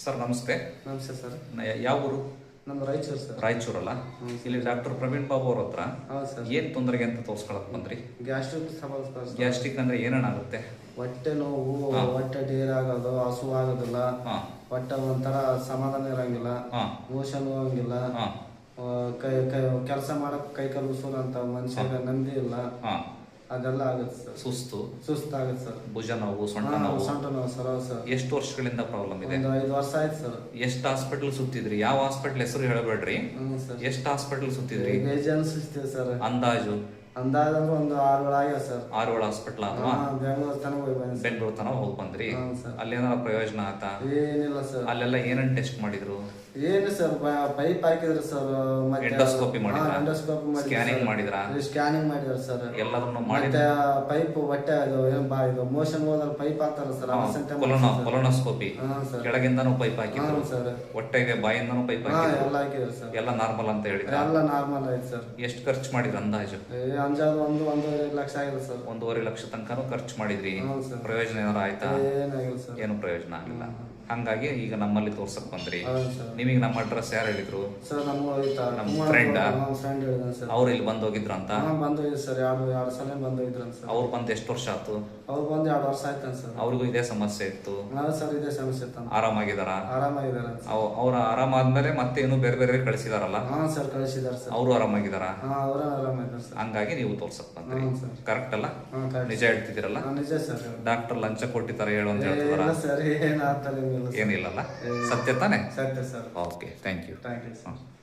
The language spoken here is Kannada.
ಸರ್ ನಮಸ್ತೆ. ನಮಸ್ತೆ ಸರ್. ಯಾವ ಊರು? ನಮ್ಮ ರಾಯಚೂರು ಸರ್. ರಾಯಚೂರಲ್ಲ. ಇಲ್ಲಿ ಡಾಕ್ಟರ್ ಪ್ರವೀಣ್ ಬಾಬು ಅವ್ರ ಹತ್ರ ಹೌದು ಸರ್. ಏನು ತೊಂದರೆಗೆ ಅಂತ ತೋರಿಸ್ಕೊಳಕ್ ಬಂದ್ರಿ? ಗ್ಯಾಸ್ಟ್ರಿಕ್ ಸಮಸ್ಯೆ. ಗ್ಯಾಸ್ಟ್ರಿಕ್ ಅಂದ್ರೆ ಏನೇನಾಗುತ್ತೆ? ಹೊಟ್ಟೆ ನೋವು, ಹೊಟ್ಟೆ ಡೇರ್ ಆಗೋದು, ಹಸು ಆಗೋದಿಲ್ಲ, ಹೊಟ್ಟೆ ಒಂಥರ ಸಮಾಧಾನ ಇರಂಗಿಲ್ಲ, ಮೋಷನ್ ಹೋಗಂಗಿಲ್ಲ, ಕೈ ಕೈ ಕೆಲಸ ಮಾಡಕ್ ಕೈ ಕಾಲು ಉಸುರು ಅಂತ ಮನುಷ್ಯಗೆ ನೆಮ್ಮದಿ ಇಲ್ಲ, ಅದೆಲ್ಲ ಆಗುತ್ತೆ ಸರ್. ಸುಸ್ತಾಗುತ್ತೆ ಸರ್. ಭುಜ ನೋವು, ಸೊಂಟ ನೋವು ಸರ್. ಹೌದು ಸರ್. ಎಷ್ಟು ವರ್ಷಗಳಿಂದ ಪ್ರಾಬ್ಲಮ್ ಇದೆ? 5 ವರ್ಷ ಆಯ್ತು ಸರ್. ಎಷ್ಟು ಹಾಸ್ಪಿಟಲ್ ಸುತ್ತಿದ್ರಿ? ಯಾವ ಹಾಸ್ಪಿಟಲ್ ಹೆಸರು ಹೇಳಬೇಡ್ರಿ. ಸರ್. ಎಷ್ಟು ಹಾಸ್ಪಿಟಲ್ ಸುತ್ತಿದ್ರಿ? ಬೇಜಾನ್ ಸುಸ್ತೀವಿ ಸರ್. ಅಂದಾಜು ಒಂದು 6 ಆಗ್ಯಾವ ಸರ್. 6 ಹಾಸ್ಪಿಟಲ್ ಅಥವಾ ಬೆಂಗಳೂರು ತನಕ ಹೋಗಿ ಬಂದ್ವಿ. ಬೆಂಗಳೂರು ತನಕ ಹೋಗಿ ಬಂದ್ರಿ. ಸರ್. ಅಲ್ಲಿ ಏನಾರ ಪ್ರಯೋಜನ ಆತಾ? ಏನಿಲ್ಲ ಸರ್. ಅಲ್ಲೆಲ್ಲ ಏನೇನು ಟೆಸ್ಟ್ ಮಾಡಿದ್ರು? ಏನು ಸರ್, ಪೈಪ್ ಹಾಕಿದ್ರು ಸರ್. ಮತ್ತೆ ಎಂಡೋಸ್ಕೋಪಿ ಮಾಡಿದ್ರಾ? ಎಂಡೋಸ್ಕೋಪಿ ಮಾಡಿ ಸ್ಕ್ಯಾನಿಂಗ್ ಮಾಡಿದ್ರಾ? ಸ್ಕ್ಯಾನಿಂಗ್ ಮಾಡಿದ್ರು ಸರ್. ಎಲ್ಲದನ್ನು ಮಾಡಿ ಮತ್ತೆ ಪೈಪ್ ಹೊಟ್ಟೆ ಇದು ಮೋಷನ್ ಹೋದಲ್ಲಿ ಪೈಪ್ ಹಾಕ್ತಾರ ಸರ್. ಕೊಲೊನೋಸ್ಕೋಪಿ ಕೆಳಗಿಂದನೂ ಪೈಪ್ ಹಾಕಿದ್ರು ಸರ್. ಹೊಟ್ಟೆಗೆ ಬಾಯಿಂದನೂ ಪೈಪ್ ಹಾಕಿದ್ರು. ಎಲ್ಲ ಹಾಕಿದ್ರು ಸರ್. ಎಲ್ಲ ನಾರ್ಮಲ್ ಅಂತ ಹೇಳಿದ್ರು. ಎಲ್ಲ ನಾರ್ಮಲ್ ಆಯ್ತು ಸರ್. ಎಷ್ಟು ಖರ್ಚು ಮಾಡಿದ್ರು ಅಂದಾಜು? ಅಂಜಾದು 1.5 ಲಕ್ಷ ಆಗಿದೆ ಸರ್. 1.5 ಲಕ್ಷ ತನಕ ಖರ್ಚು ಮಾಡಿದ್ರಿ. ಸರ್. ಪ್ರಯೋಜನ ಏನಾರು ಆಯ್ತಾ? ಏನಾಗಿಲ್ಲ ಸರ್. ಏನು ಪ್ರಯೋಜನ ಆಗಿಲ್ಲ. ಹಂಗಾಗಿ ಈಗ ನಮ್ಮಲ್ಲಿ ತೋರ್ಸಕ್ ಬಂದ್ರಿ. ಸರ್. ನಿಮಗೆ ನಮ್ಮ ಅಡ್ರೆಸ್ ಯಾರು ಹೇಳಿದ್ರು? ಸರ್ ನಮ್ಮ ಫ್ರೆಂಡ್ ಹೇಳಿದಾನೆ ಸರ್. ಅವ್ರು ಇಲ್ಲಿ ಬಂದು ಹೋಗಿದ್ರು ಅಂತ? ಬಂದೋಗಿದ್ರು ಸರ್. ಎರಡು ಸಲ ಬಂದೋಗಿದ್ರು ಸರ್. ಅವ್ರು ಬಂದು ಎಷ್ಟು ವರ್ಷ ಆಯ್ತು? ಅವ್ರು ಬಂದು 2 ವರ್ಷ ಆಯ್ತಾನೆ ಸರ್. ಅವ್ರಿಗೂ ಇದೇ ಸಮಸ್ಯೆ ಇತ್ತು? ಸರ್, ಇದೇ ಸಮಸ್ಯೆ ಇತ್ತು. ಆರಾಮಾಗಿದಾರ? ಆರಾಮಾಗಿದ್ದಾರೆ. ಅವ್ರ ಆರಾಮಾದ್ಮೇಲೆ ಮತ್ತೆ ಏನು ಬೇರೆ ಬೇರೆ ಕಳಿಸಿದಾರಲ್ಲ? Sir, ಕಳಿಸಿದಾರೆ sir. ಅವರು ಆರಾಮಾಗಿದಾರ? ಅವರು ಆರಾಮಾಗಿದ್ದಾರೆ ಸರ್. ಹಂಗಾಗಿ ನೀವು ತೋರ್ಸಕ್ ಬಂದ್ರಿ. ಕರೆಕ್ಟ್ ಅಲ್ಲ? ನಿಜ ಹೇಳ್ತಿದ್ದೀರಲ್ಲ? ನಿಜ ಸರ್. ಡಾಕ್ಟರ್ ಲಂಚ ಕೊಟ್ಟಿದ್ದಾರೆ ಹೇಳು ಅಂತ ಹೇಳ್ತಾರ? ಸರ್, ಏನಾಗ್ತಾರೆ ಏನಿಲ್ಲಲ್ಲ? ಸತ್ಯ ತಾನೆ? ಸತ್ಯ sir. Okay, thank you. Thank you sir.